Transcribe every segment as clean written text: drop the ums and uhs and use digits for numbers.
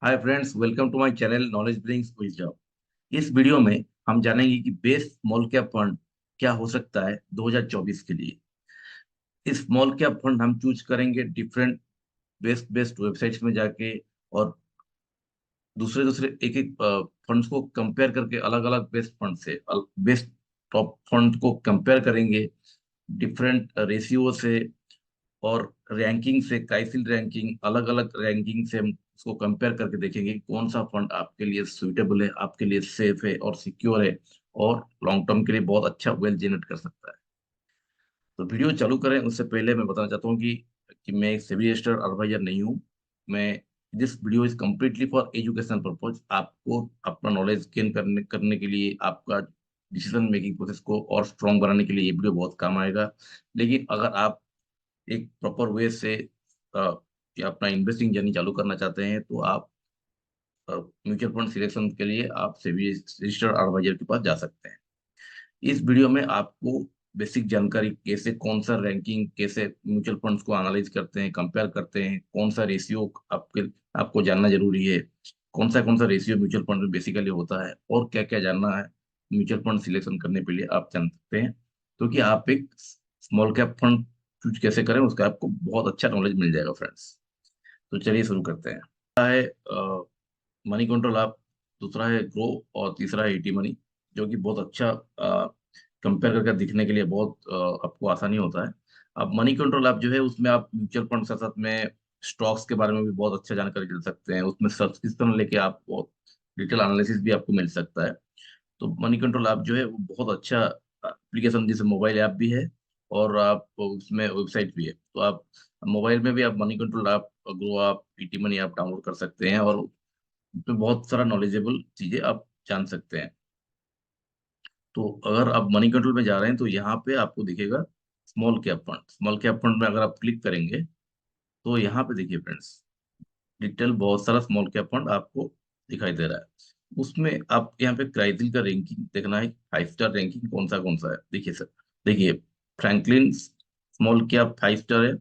Hi friends, welcome to my channel knowledge brings wisdom. इस वीडियो में हम जानेंगे कि बेस्ट स्मॉल कैप फंड क्या हो सकता है 2024 के लिए। इस स्मॉल कैप फंड हम चूज करेंगे डिफरेंट बेस्ट बेस्ट वेबसाइट्स में जाके, और दूसरे दूसरे एक एक फंड्स को कंपेयर करके अलग अलग बेस्ट फंड से बेस्ट टॉप फंड को कंपेयर करेंगे डिफरेंट रेशियो से और रैंकिंग से। क्राइसिल रैंकिंग, अलग अलग रैंकिंग से हम उसको कंपेयर करके देखेंगे कि कौन सा फंड आपके लिए सुइटेबल है, आपके लिए सेफ है और सिक्योर है, और लॉन्ग टर्म के लिए बहुत अच्छा वेल्थ जनरेट कर सकता है। तो वीडियो चालू करें उससे पहले मैं बताना चाहता हूँ कि मैं एक सेबी रजिस्टर्ड एडवाइजर नहीं हूँ। मैं this video is completely for education purpose. आपको अपना नॉलेज गेन करने के लिए, आपका डिसीजन मेकिंग प्रोसेस को और स्ट्रॉन्ग बनाने के लिए ये वीडियो बहुत काम आएगा। लेकिन अगर आप एक प्रॉपर वे से या अपना इन्वेस्टिंग जर्नी चालू करना चाहते हैं तो आप म्यूचुअल फंड सिलेक्शन के लिए आप सेबी रजिस्टर्ड एडवाइजर के पास जा सकते हैं। इस वीडियो में आपको बेसिक जानकारी, कैसे कौन सा रैंकिंग, कैसे म्यूचुअल फंड्स को एनालाइज करते हैं, कंपेयर करते हैं, कौन सा रेशियो आपके आपको जानना जरूरी है, कौन सा रेशियो म्यूचुअल फंड में बेसिकली होता है, और क्या क्या जानना है म्यूचुअल फंड सिलेक्शन करने के लिए आप जान सकते हैं। तो कि आप एक स्मॉल कैप फंड चूज कैसे करें उसका आपको बहुत अच्छा नॉलेज मिल जाएगा फ्रेंड्स। तो चलिए शुरू करते हैं। मनी कंट्रोल ऐप, दूसरा है ग्रो, और तीसरा है ईटी मनी, जो कि बहुत अच्छा कंपेयर करके दिखने के लिए बहुत आपको आसानी होता है। अब मनी कंट्रोल ऐप जो है उसमें आप म्यूचुअल फंड के साथ साथ में स्टॉक्स के बारे में भी बहुत अच्छा जानकारी ले सकते हैं। उसमें सब्सक्रिप्शन लेके आप बहुत डिटेल एनालिसिस भी आपको मिल सकता है। तो मनी कंट्रोल ऐप जो है वो बहुत अच्छा एप्लीकेशन, जैसे मोबाइल ऐप भी है और आप उसमें वेबसाइट भी है। तो आप मोबाइल में भी आप money control app, grow app, ET money app download कर सकते हैं, और उसमें बहुत सारा नॉलेजेबल चीजें आप जान सकते हैं। तो अगर आप मनी कंट्रोल में जा रहे हैं तो यहाँ पे आपको दिखेगा small cap fund. Small cap fund में अगर आप क्लिक करेंगे तो यहाँ पे देखिए फ्रेंड्स, डिटेल बहुत सारा स्मॉल कैप फंड आपको दिखाई दे रहा है। उसमें आप यहाँ पे क्राइसिल का रैंकिंग देखना है, 5 स्टार रैंकिंग कौन सा है। देखिए सर, देखिए फ्रैंकलिन स्मॉल कैप 5 स्टार है,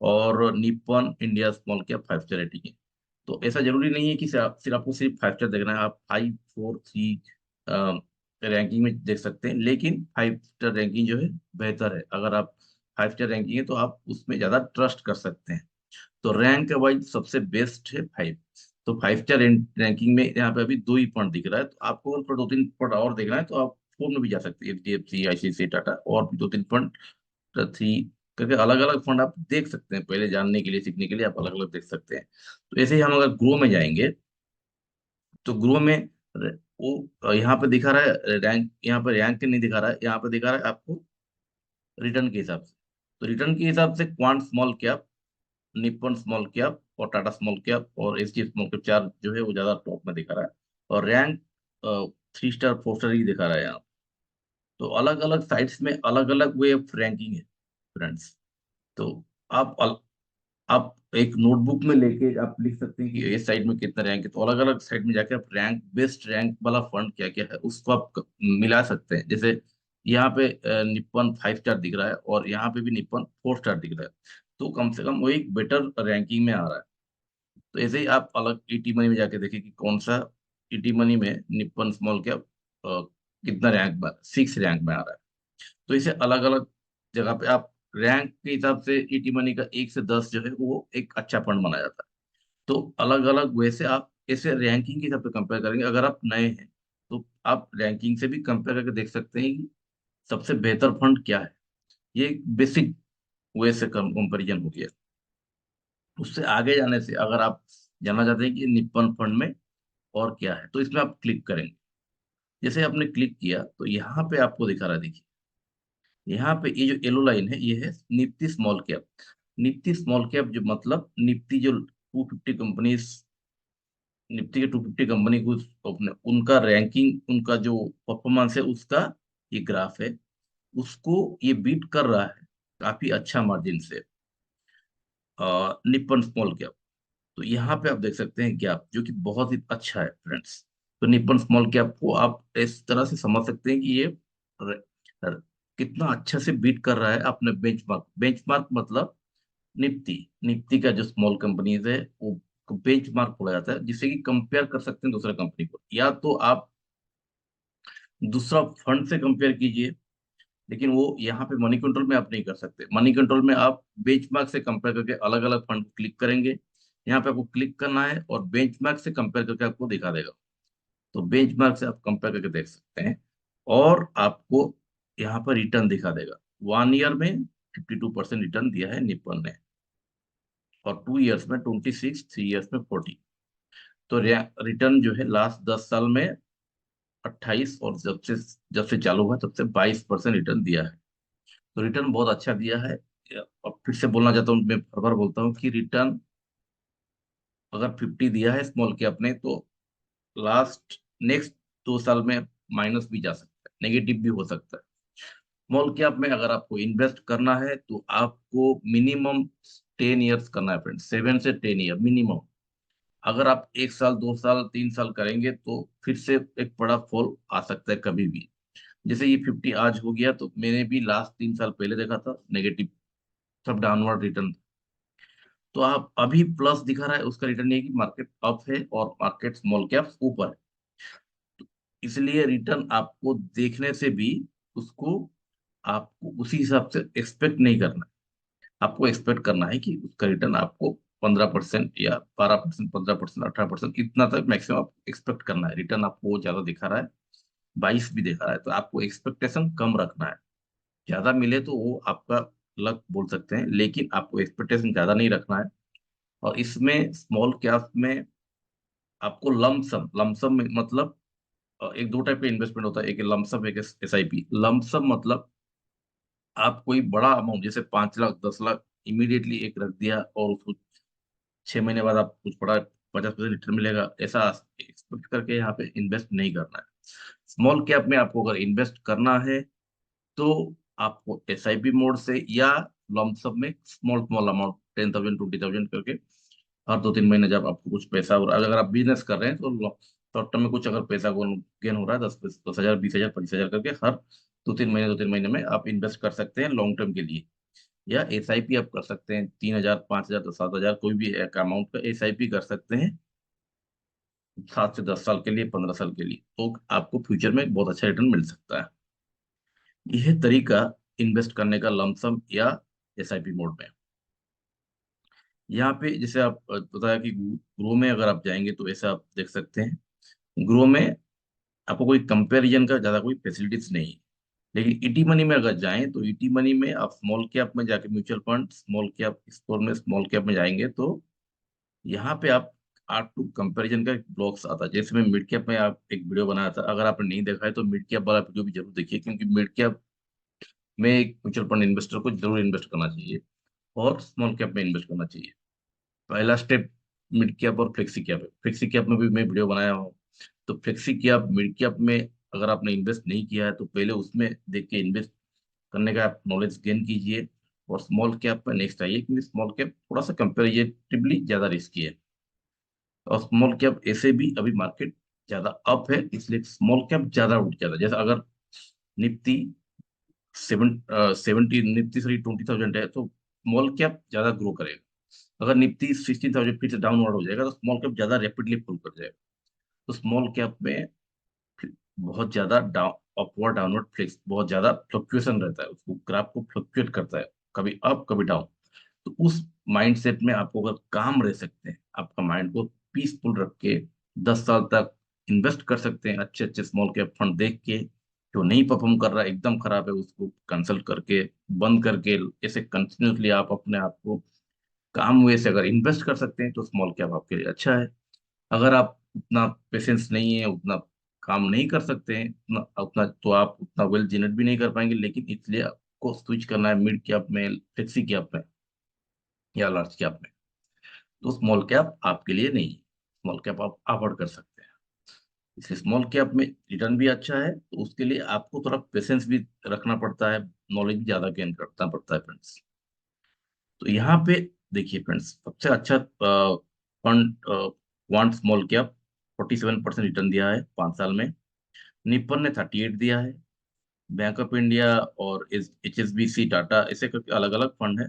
और Nippon India small cap 5 star rating है। तो ऐसा जरूरी नहीं है कि सिर्फ आपको सिर्फ 5 स्टार देखना है। आप 5, 4, 3 रैंकिंग में देख सकते हैं, लेकिन 5 स्टार रैंकिंग जो है बेहतर है। अगर आप 5 स्टार रैंकिंग है तो आप उसमें ज्यादा ट्रस्ट कर सकते हैं। तो रैंक वाइज सबसे बेस्ट है 5। तो 5 स्टार रैंकिंग में यहाँ पे अभी 2 ही पॉइंट दिख रहा है। तो आपको अगर 2-3 पॉइंट और देखना है तो आप फोन में भी जा सकते हैं, एचडीएफसी, आईसीआईसी, टाटा, और भी 2-3 पॉइंट 3 करके अलग अलग फंड आप देख सकते हैं। पहले जानने के लिए, सीखने के लिए आप अलग अलग देख सकते हैं। तो ऐसे ही हम अगर ग्रो में जाएंगे तो ग्रो में वो यहाँ पे दिखा रहा है रैंक, यहाँ पे रैंक नहीं दिखा रहा है, यहाँ पे दिखा रहा है आपको रिटर्न के हिसाब से। तो रिटर्न के हिसाब से quant small cap, Nippon small cap और टाटा स्मॉल कैप और एसजी स्मॉल कैप, चार जो है वो ज्यादा टॉप में दिखा रहा है। और रैंक 3 स्टार 4 स्टार ही दिखा रहा है यहाँ। तो अलग अलग साइट्स में अलग अलग वे ऑफ रैंकिंग है फ्रेंड्स। तो आप आप एक नोटबुक में लेके आप लिख सकते हैं कि इस साइड में कितना रैंक है। तो अलग अलग साइड में जाके आप रैंक, बेस्ट रैंक वाला फंड क्या क्या है उसको आप मिला सकते हैं। जैसे यहाँ पे निप्पन 5 स्टार दिख रहा है और यहाँ पे भी निप्पन 4 स्टार दिख रहा है। तो कम से कम वो एक बेटर रैंकिंग में आ रहा है। तो ऐसे ही आप अलग ईटी मनी में जाके देखें कि कौन सा ईटी मनी में निप्पन स्मॉल कैप कितना रैंक में, 6 रैंक में आ रहा है। तो इसे अलग अलग जगह पे आप रैंक के हिसाब से ईटी मनी का 1 से 10 जो है वो एक अच्छा फंड माना जाता है। तो अलग अलग वैसे आप ऐसे रैंकिंग के हिसाब से कंपेयर करेंगे। अगर आप नए हैं तो आप रैंकिंग से भी कंपेयर करके देख सकते हैं कि सबसे बेहतर फंड क्या है। ये बेसिक वे से कंपेरिजन हो गया। उससे आगे जाने से अगर आप जानना चाहते हैं कि निप्पन फंड में और क्या है, तो इसमें आप क्लिक करेंगे। जैसे आपने क्लिक किया तो यहाँ पे आपको दिखा रहा है, देखिए यहाँ पे ये जो येलो लाइन है ये है Nifty small cap. Nifty small cap जो मतलब निफ्टी जो 250 कंपनीज, निफ्टी के 250 कंपनी को अपने उनका रैंकिंग, उनका जो परफॉर्मेंस है उसका ये ग्राफ है। उसको ये बीट कर रहा है काफी अच्छा मार्जिन से निप्पन स्मॉल कैप। तो यहाँ पे आप देख सकते हैं गैप जो कि बहुत ही अच्छा है फ्रेंड्स। तो निप्पन स्मॉल कैप को आप इस तरह से समझ सकते हैं कि ये र, र, कितना अच्छा से बीट कर रहा है अपने बेंचमार्क। बेंचमार्क मतलब निफ्टी, निफ्टी का जो स्मॉल कंपनीज है वो इसको बेंचमार्क बोला जाता है, जिससे कि कंपेयर कर सकते हैं दूसरे कंपनी को। या तो आप दूसरा फंड से कंपेयर कीजिए, लेकिन वो यहाँ पे मनी कंट्रोल में आप नहीं कर सकते। मनी कंट्रोल में आप बेंचमार्क से कंपेयर करके अलग अलग फंड क्लिक करेंगे। यहाँ पे आपको क्लिक करना है और बेंचमार्क से कंपेयर करके आपको दिखा देगा। तो बेंचमार्क से आप कंपेयर करके देख सकते हैं, और आपको यहाँ पर रिटर्न दिखा देगा। 1 ईयर में 52% रिटर्न दिया है निप्पन ने, और 2 ईयर्स में 26, 3 ईयर्स में 40। तो रिटर्न जो है लास्ट 10 साल में 28, और जब से चालू हुआ तब से 22% रिटर्न दिया है। तो रिटर्न बहुत अच्छा दिया है। अब फिर से बोलना चाहता हूँ, मैं हर बार बोलता हूँ कि रिटर्न अगर 50 दिया है स्मॉल कैप ने, तो लास्ट नेक्स्ट 2 साल में माइनस भी जा सकता है, नेगेटिव भी हो सकता है। स्मॉल कैप में अगर आपको इन्वेस्ट करना है तो आपको मिनिमम 10 ईयर्स करना है फ्रेंड्स, 7 से 10 ईयर मिनिमम। अगर आप 1 साल, 2 साल, 3 साल करेंगे तो फिर से एक बड़ा फॉल आ सकता है कभी भी। जैसे ये 50 आज हो गया, तो मैंने भी लास्ट 3 साल पहले देखा था नेगेटिव, सब डाउनवर्ड रिटर्न। तो आप अभी प्लस दिखा रहा है, उसका रिटर्न ये है कि मार्केट अप है और मार्केट स्मॉल कैप्स ऊपर है। इसलिए रिटर्न आपको देखने से भी उसको आपको उसी हिसाब से एक्सपेक्ट नहीं करना है। आपको एक्सपेक्ट करना है कि उसका रिटर्न आपको 15% या 12%, 15%, 18%, इतना तक मैक्सिमम आप एक्सपेक्ट करना है। रिटर्न आपको वो ज्यादा दिखा रहा है, 22 भी दिखा रहा है, तो आपको एक्सपेक्टेशन कम रखना है। ज्यादा मिले तो वो आपका लक बोल सकते हैं, लेकिन आपको एक्सपेक्टेशन ज्यादा नहीं रखना है। और इसमें स्मॉल कैप में आपको लमसम, लमसम में मतलब एक दो टाइप का इन्वेस्टमेंट होता है, एक लमसम, एक SIP। लमसम मतलब आप कोई बड़ा अमाउंट जैसे 5 लाख, 10 लाख इमीडिएटली एक रख दिया, और उसको 6 महीने बाद आप कुछ बड़ा 50% रिटर्न मिलेगा, ऐसा एक्सपेक्ट करके यहाँ पे इन्वेस्ट नहीं करना है। स्मॉल कैप में आपको अगर इन्वेस्ट करना है तो आपको SIP मोड से या लमसम में स्मॉल स्मॉल अमाउंट 10,000, 20,000 करके हर 2-3 महीने जब आपको कुछ पैसा हो रहा है, अगर आप बिजनेस कर रहे हैं तो शॉर्ट टर्म में कुछ अगर पैसा गेन हो रहा है, 10,000, 20,000, 25,000 करके हर 2-3 महीने में आप इन्वेस्ट कर सकते हैं लॉन्ग टर्म के लिए। या SIP आप कर सकते हैं, 3,000, 5,000, 7,000, कोई भी एक अमाउंट का SIP कर सकते हैं 7 से 10 साल के लिए, 15 साल के लिए, तो आपको फ्यूचर में बहुत अच्छा रिटर्न मिल सकता है। यह तरीका इन्वेस्ट करने का लमसम या SIP मोड में। यहाँ पे जैसे आप बताया कि ग्रो में अगर आप जाएंगे तो ऐसा आप देख सकते हैं। ग्रो में आपको कोई कंपैरिजन का ज्यादा कोई फैसिलिटीज नहीं है। लेकिन ईटी मनी में अगर जाएं तो ईटी मनी में आप स्मॉल कैप में जाके mutual fund small cap score में स्मॉल कैप में जाएंगे तो यहाँ पे आप आर टू कंपैरिजन का एक ब्लॉक्स आता है। जैसे मैं मिड कैप में आप एक वीडियो बनाया था, अगर आपने नहीं देखा है तो मिड कैप वाला वीडियो भी जरूर देखिए, क्योंकि मिड कैप में एक म्यूचुअल फंड इन्वेस्टर को जरूर इन्वेस्ट करना चाहिए और स्मॉल कैप में इन्वेस्ट करना चाहिए। पहला स्टेप मिड कैप और फ्लेक्सी कैप है। फ्लेक्सी कैप में भी मैं वीडियो बनाया हूँ। तो फ्लेक्सी कैप, मिड कैप में अगर आपने इन्वेस्ट नहीं किया है तो पहले उसमें देख के इन्वेस्ट करने का आप नॉलेज गेन कीजिए, और स्मॉल कैप में नेक्स्ट आइए, क्योंकि स्मॉल कैप थोड़ा सा कंपेरेटिवली ज्यादा रिस्की है। और स्मॉल कैप ऐसे भी अभी मार्केट ज्यादा अप है, इसलिए स्मॉल कैप ज्यादा उठ जाता है। जैसे अगर निफ्टी 20,000 है तो स्मॉल कैप ज्यादा ग्रो करेगा। अगर निफ्टी 16,000 फिर से डाउनवर्ड हो जाएगा तो स्मॉल कैप ज्यादा रैपिडली फॉल कर जाएगा। तो स्मॉल कैप में बहुत ज्यादा डाउन, अपवर्ड डाउनवर्ड फ्लिक्स, बहुत ज्यादा फ्लक्चुएशन रहता है, उसको ग्राफ को फ्लक्चुएट करता है, कभी अप कभी डाउन। तो उस माइंडसेट में आपको अगर काम रह सकते हैं, आपका माइंड को पीसफुल रख के 10 साल तक इन्वेस्ट कर सकते हैं अच्छे अच्छे स्मॉल कैप फंड देख के। जो नहीं परफॉर्म कर रहा है, एकदम खराब है, उसको कंसल्ट करके बंद करके ऐसे कंटिन्यूसली आप अपने आप को काम हुए से अगर इन्वेस्ट कर सकते हैं तो स्मॉल कैप आपके लिए अच्छा है। अगर आप उतना पेशेंस नहीं है, उतना काम नहीं कर सकते हैं, उतना उतना तो आप उतना वेल जनरेट भी नहीं कर पाएंगे। लेकिन इसलिए आपको स्विच करना है मिड कैप में, फ्लेक्सी कैप में या लार्ज कैप में, तो स्मॉल कैप आपके लिए नहीं है। स्मॉल कैप आप अवॉइड कर सकते हैं। इसलिए स्मॉल कैप में रिटर्न भी अच्छा है, तो उसके लिए आपको थोड़ा पेशेंस भी रखना पड़ता है, नॉलेज भी ज्यादा गेन करना पड़ता है फ्रेंड्स। तो यहाँ पे देखिए फ्रेंड्स, सबसे अच्छा fund quant small cap 47% return दिया है 5 साल में। निप्पन ने 38 दिया है। बैंक ऑफ इंडिया और HSBC, टाटा, ऐसे करके अलग अलग फंड है।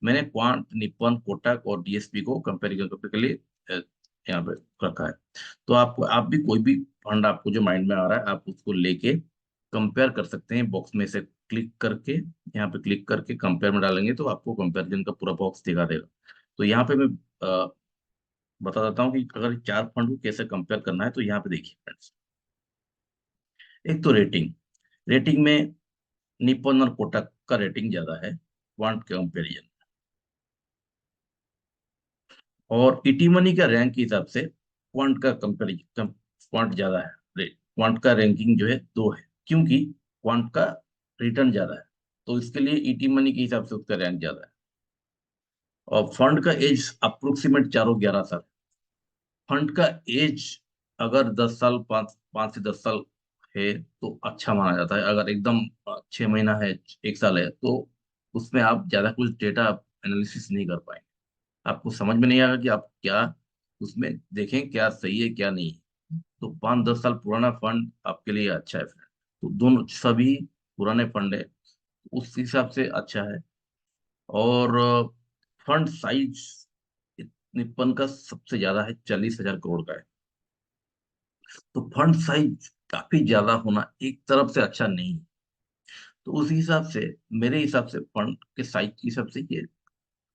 मैंने क्वांट, निप्पन, कोटक और DSP को कंपेरिजन करने के लिए यहाँ पे रखा है। तो आप भी कोई भी फंड आपको जो माइंड में आ रहा है आप उसको लेके कंपेयर कर सकते हैं। बॉक्स में से क्लिक करके, यहाँ पे क्लिक करके कंपेयर में डालेंगे तो आपको कंपेरिजन का पूरा बॉक्स दिखा देगा। तो यहाँ पे मैं अ, बता देता हूँ कि अगर चार फंड को कैसे कंपेयर करना है। तो यहाँ पे देखिए फ्रेंड्स, एक तो रेटिंग। रेटिंग में निप्पन और कोटक का रेटिंग ज्यादा है क्वांट के कंपेरिजन। और ईटी मनी का रैंक के हिसाब से क्वांट का कंपेरिजन, क्वांट ज्यादा है। क्वांट का रैंकिंग जो है 2 है, क्योंकि क्वांट का रिटर्न ज्यादा है। तो इसके लिए ईटी मनी के हिसाब से उसका रैंक ज्यादा है। और फंड का एज अप्रोक्सीमेट चारों 11 साल। फंड का एज अगर 10 साल, पाँच पाँच से 10 साल है तो अच्छा माना जाता है। अगर एकदम 6 महीना है, 1 साल है, तो उसमें आप ज्यादा कुछ डेटा एनालिसिस नहीं कर पाएंगे। आपको समझ में नहीं आएगा कि आप क्या उसमें देखें, क्या सही है क्या नहीं है। तो 5-10 साल पुराना फंड आपके लिए अच्छा है फ्रेंड। तो दोनों सभी पुराने फंड है, उस हिसाब से अच्छा है। और फंड साइज निप्पन का सबसे ज्यादा है, 40,000 करोड़ का है। तो फंड साइज काफी ज्यादा होना एक तरफ से अच्छा नहीं है। तो उस हिसाब से, मेरे हिसाब से फंड के साइज के हिसाब से ये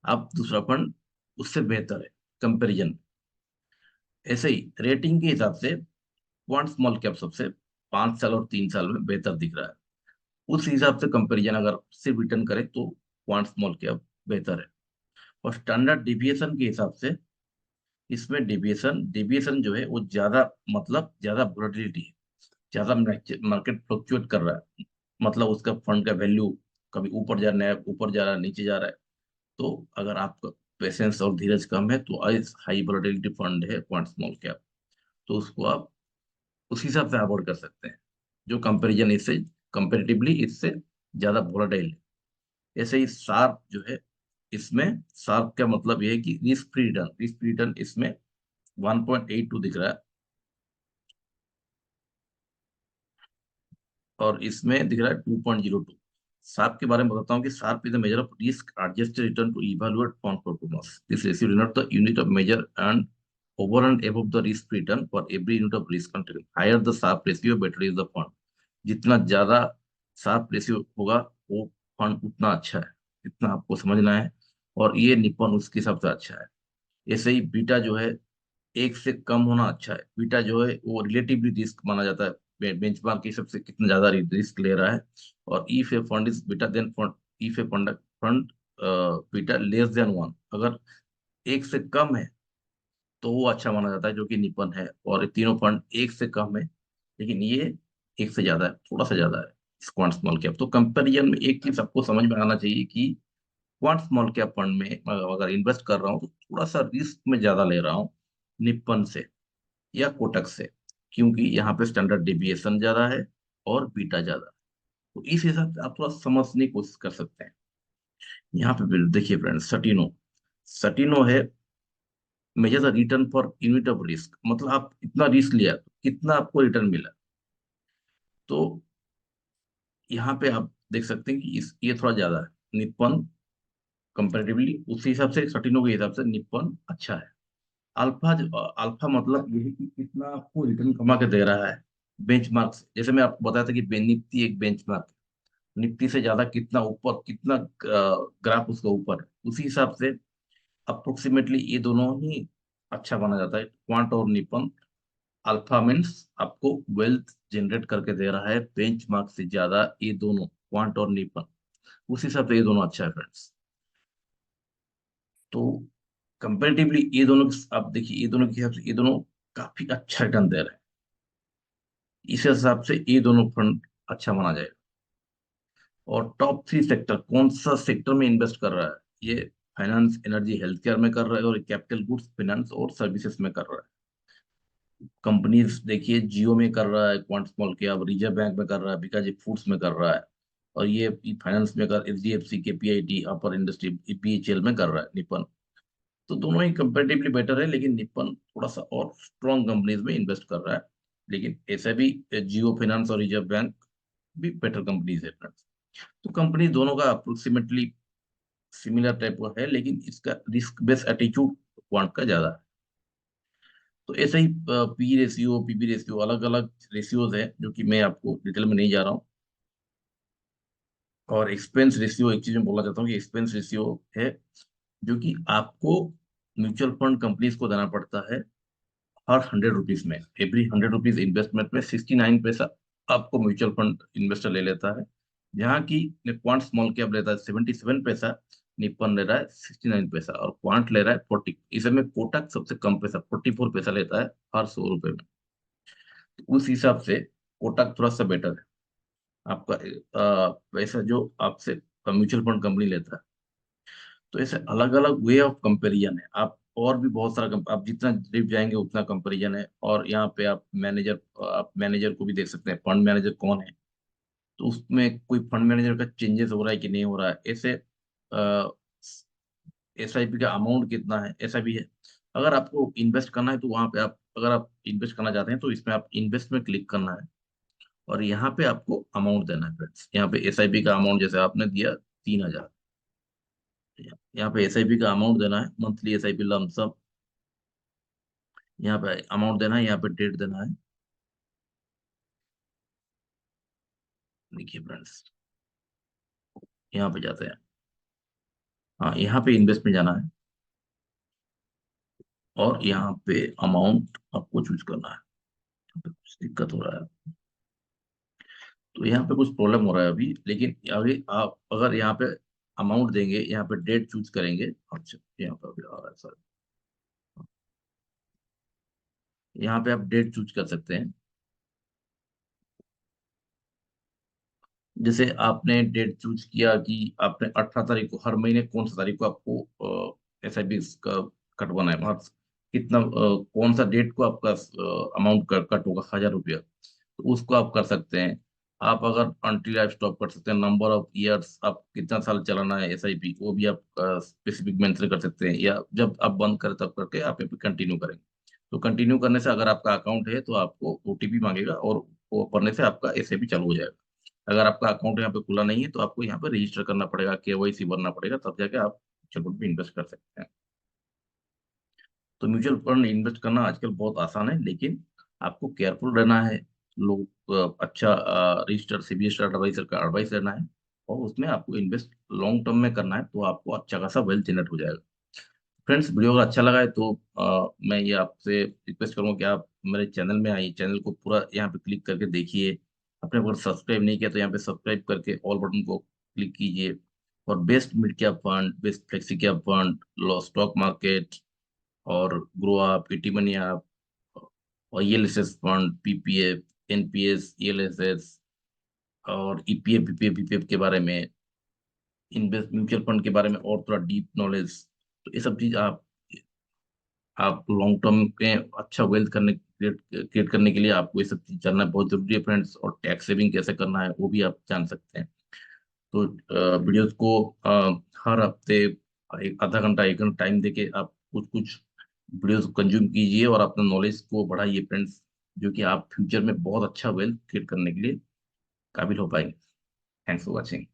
आप दूसरा फंड उससे बेहतर है कंपैरिजन। ऐसे ही रेटिंग के हिसाब से क्वांट स्मॉल कैप सबसे 5 साल और 3 साल में बेहतर दिख रहा है। उस हिसाब से कंपैरिजन अगर सिर्फ रिटर्न करें तो क्वांट स्मॉल कैप बेहतर है। और स्टैंडर्ड डिविएशन के हिसाब से इसमें डेविएशन डेविएशन जो है वो ज्यादा, मतलब ज्यादा वोलेटिलिटी है, ज्यादा मार्केट फ्लक्चुएट कर रहा है। मतलब उसका फंड का वैल्यू कभी ऊपर जा रहा है, ऊपर जा रहा है, नीचे जा रहा है। तो अगर आपका पेशेंस और धीरज कम है तो हाई वोलेटिलिटी फंड है क्वांट स्मॉल कैप, तो उसको आप उस हिसाब से अवॉइड कर सकते हैं, जो कंपैरिजन इससे कंपेरेटिवली इससे ज्यादा वोलेटाइल है। ऐसे ही शार्प जो है, इसमें शार्प का मतलब यह है कि रिस्क फ्री रिटर्न इसमें 1.82 दिख रहा है। और इसमें दिख रहा है 2.02। शार्प के बारे में बताता हूँ कि Sharpe is the measure of risk adjusted return to evaluate fund performance. This ratio is not the unit of measure and over and above the risk return for every unit of risk country. Higher the Sharpe ratio better is the fund. जितना ज्यादा Sharpe ratio होगा वो fund उतना अच्छा है, इतना आपको समझना है। और ये निपन उसके हिसाब से अच्छा है। ऐसे ही बीटा जो है, 1 से कम होना अच्छा है। बीटा जो है वो रिलेटिवली रिस्क माना जाता है, बेंचमार्क के हिसाब से कितना ज्यादा रिस्क ले रहा है। और if a fund is beta then fund, if a fund beta less then 1, अगर 1 से कम है तो वो अच्छा माना जाता है, जो कि निपन है। और ये तीनों फंड 1 से कम है, लेकिन ये 1 से ज्यादा है, थोड़ा सा ज्यादा है क्वांट स्मॉल कैप। तो कंपेरिजन में एक चीज सबको समझ में आना चाहिए कि क्वांट स्मॉल कैप फंड में अगर इन्वेस्ट कर रहा हूँ तो थोड़ा सा रिस्क में ज्यादा ले रहा हूँ निप्पन से या कोटक से, क्योंकि यहाँ पे स्टैंडर्ड डेविएशन ज्यादा है और बीटा ज्यादा है। तो इस हिसाब से आप थोड़ा समझने की कोशिश कर सकते हैं। यहाँ पे देखिए फ्रेंड्स, सटीनो सटीनो है measure the return for unit of risk. मतलब आप इतना रिस्क लिया तो कितना आपको रिटर्न मिला। तो यहाँ पे आप देख सकते हैं कि ये थोड़ा ज्यादा है निप्पन कंपेरेटिवली। उसी हिसाब से सटीनो के हिसाब से निप्पन अच्छा है। अल्फा मतलब ये है कि कितना आपको रिटर्न कमा के दे रहा है बेंचमार्क से। जैसे मैं आपको बताया था कि निफ्टी एक बेंचमार्क, निफ्टी से ज्यादा कितना ऊपर, कितना ग्राफ उसका ऊपर है, उसी हिसाब से अप्रोक्सीमेटली ये दोनों ही अच्छा माना जाता है क्वांट और निपन। अल्फा मीन्स आपको वेल्थ जनरेट करके दे रहा है बेंचमार्क से ज्यादा, ये दोनों क्वांट और निपन। उस हिसाब से ये दोनों अच्छा है फ्रेंड्स। तो कंपेरेटिवली ये दोनों आप देखिए, ये दोनों के हिसाब से ये दोनों काफी अच्छा रिटर्न दे रहे हैं। इस हिसाब से ये दोनों फंड अच्छा माना जाएगा। और टॉप 3 सेक्टर कौन सा सेक्टर में इन्वेस्ट कर रहा है? ये फाइनेंस, एनर्जी, हेल्थ केयर में कर रहा है, और कैपिटल गुड्स, फाइनेंस और सर्विसेज में कर रहा है। कंपनीज देखिए, जियो में कर रहा है quant small cap, reserve bank में कर रहा है, बिकाजी फूड्स में कर रहा है। और ये फाइनेंस में कर एचडीएफसी के पीआईटी, अपर इंडस्ट्री, बीएचएल में कर रहा है निपन। तो दोनों ही कंपेरेटिवली बेटर है, लेकिन निपन थोड़ा सा और स्ट्रॉन्ग कंपनीज में इन्वेस्ट कर रहा है। लेकिन ऐसे भी जियो फाइनेंस और रिजर्व बैंक भी बेटर कंपनीज है friends। तो कंपनी दोनों का अप्रोक्सीमेटली सिमिलर टाइप का है, लेकिन इसका रिस्क बेस्ड एटीट्यूड क्वांट का ज्यादा है। तो ऐसे ही पी रेशियो, पीबी रेशियो, अलग अलग रेशियोज है जो कि मैं आपको डिटेल में नहीं जा रहा हूँ। और एक्सपेंस रेशियो, एक चीज मैं बोलना चाहता हूँ कि एक्सपेंस रेशियो है जो कि आपको म्यूचुअल फंड कंपनीज को देना पड़ता है हर 100 रुपीज में। एवरी 100 रुपीज इन्वेस्टमेंट में 69 पैसा आपको म्यूचुअल फंड इन्वेस्टर ले लेता है। जहाँ की क्वांट स्मॉल कैप लेता है 77 पैसा, निप्पन ले रहा है 69 पैसा, और क्वांट ले रहा है 40। इस समय कोटक सबसे कम पैसा 44 पैसा लेता है हर 100 रुपए में। तो उस हिसाब से कोटक थोड़ा सा बेटर है आपका पैसा जो आपसे म्यूचुअल फंड कंपनी लेता है। तो ऐसे अलग अलग वे ऑफ कंपेरिजन है। आप और भी बहुत सारा आप जितना डीप जाएंगे उतना कंपेरिजन है। और यहाँ पे आप मैनेजर को भी देख सकते हैं, फंड मैनेजर कौन है, तो उसमें कोई फंड मैनेजर का चेंजेस हो रहा है कि नहीं हो रहा है। ऐसे एसआईपी का अमाउंट कितना है, ऐसा भी है। अगर आपको इन्वेस्ट करना है तो वहां पे आप, अगर आप इन्वेस्ट करना चाहते हैं तो इसमें आप इन्वेस्ट में क्लिक करना है, और यहाँ पे आपको अमाउंट देना है फ्रेंड्स। यहाँ पे एसआईपी का अमाउंट जैसे आपने दिया 3,000, यहाँ पे एसआईपी का अमाउंट देना है, मंथली एसआईपी लमसम यहाँ पे अमाउंट देना है, यहाँ पे डेट देना है। देखिए फ्रेंड्स, यहाँ पे जाते हैं, हाँ यहाँ पे इन्वेस्ट में जाना है, और यहाँ पे अमाउंट आपको चूज करना है। यहाँ पे कुछ दिक्कत हो रहा है, तो यहाँ पे कुछ प्रॉब्लम हो रहा है अभी, लेकिन अभी आप अगर यहाँ पे अमाउंट देंगे, यहाँ पे डेट चूज करेंगे। अच्छा, यहाँ पे अभी आ रहा है सर, यहाँ पे आप डेट चूज कर सकते हैं। जैसे आपने डेट चूज किया कि आपने 18 तारीख को, हर महीने कौन सा तारीख को आपको एसआईपी का कटवाना है, मतलब कितना कौन सा डेट को आपका अमाउंट कट होगा, 1,000 रुपया, तो उसको आप कर सकते हैं। आप अगर अनटिल आप स्टॉप कर सकते हैं, नंबर ऑफ ईयर्स, आप कितना साल चलाना है एसआईपी, वो भी आप स्पेसिफिक मेंशन कर सकते हैं, या जब आप बंद करें तब करके आप कंटिन्यू करेंगे। तो कंटिन्यू करने से अगर आपका अकाउंट है तो आपको ओटीपी मांगेगा, और वो भरने से आपका एसआईपी चालू हो जाएगा। अगर आपका अकाउंट यहाँ पे खुला नहीं है तो आपको यहाँ पे रजिस्टर करना पड़ेगा, केवाईसी भरना पड़ेगा, तब जाके आप म्यूचुअल फंड में इन्वेस्ट कर सकते हैं। तो म्यूचुअल फंड इन्वेस्ट करना आजकल बहुत आसान है, लेकिन आपको केयरफुल रहना है। लोग अच्छा रजिस्टर सीबीएसई एडवाइजर का एडवाइस लेना है, और उसमें आपको इन्वेस्ट लॉन्ग टर्म में करना है, तो आपको अच्छा खासा वेल्थ जनरेट हो जाएगा। फ्रेंड्स, वीडियो अगर अच्छा लगा है तो मैं ये आपसे रिक्वेस्ट करूंगा कि आप मेरे चैनल में आइए, चैनल को पूरा यहाँ पे क्लिक करके देखिए। आपने अगर सब्सक्राइब नहीं किया तो यहाँ पे सब्सक्राइब करके ऑल बटन को क्लिक कीजिए। और best mid cap fund, best flexi cap fund, लो स्टॉक मार्केट, और Groww app, ET Money app, और ELSS fund, PPF, NPS, ELSS, और ईपीएफ, पीपीएफ, पीपीएफ के बारे में, इन्वेस्ट म्यूचुअल फंड के बारे में और थोड़ा डीप नॉलेज। तो ये सब चीज आप लॉन्ग टर्म में अच्छा वेल्थ करने क्रिएट करने के लिए आपको ये सब चीज जानना बहुत जरूरी है फ्रेंड्स। और टैक्स सेविंग कैसे करना है वो भी आप जान सकते हैं। तो वीडियोस को हर हफ्ते एक आधा घंटा, 1 घंटा टाइम देके आप कुछ कुछ वीडियोस कंज्यूम कीजिए और अपना नॉलेज को बढ़ाइए फ्रेंड्स, जो कि आप फ्यूचर में बहुत अच्छा वेल्थ क्रिएट करने के लिए काबिल हो पाएंगे। Thanks for watching.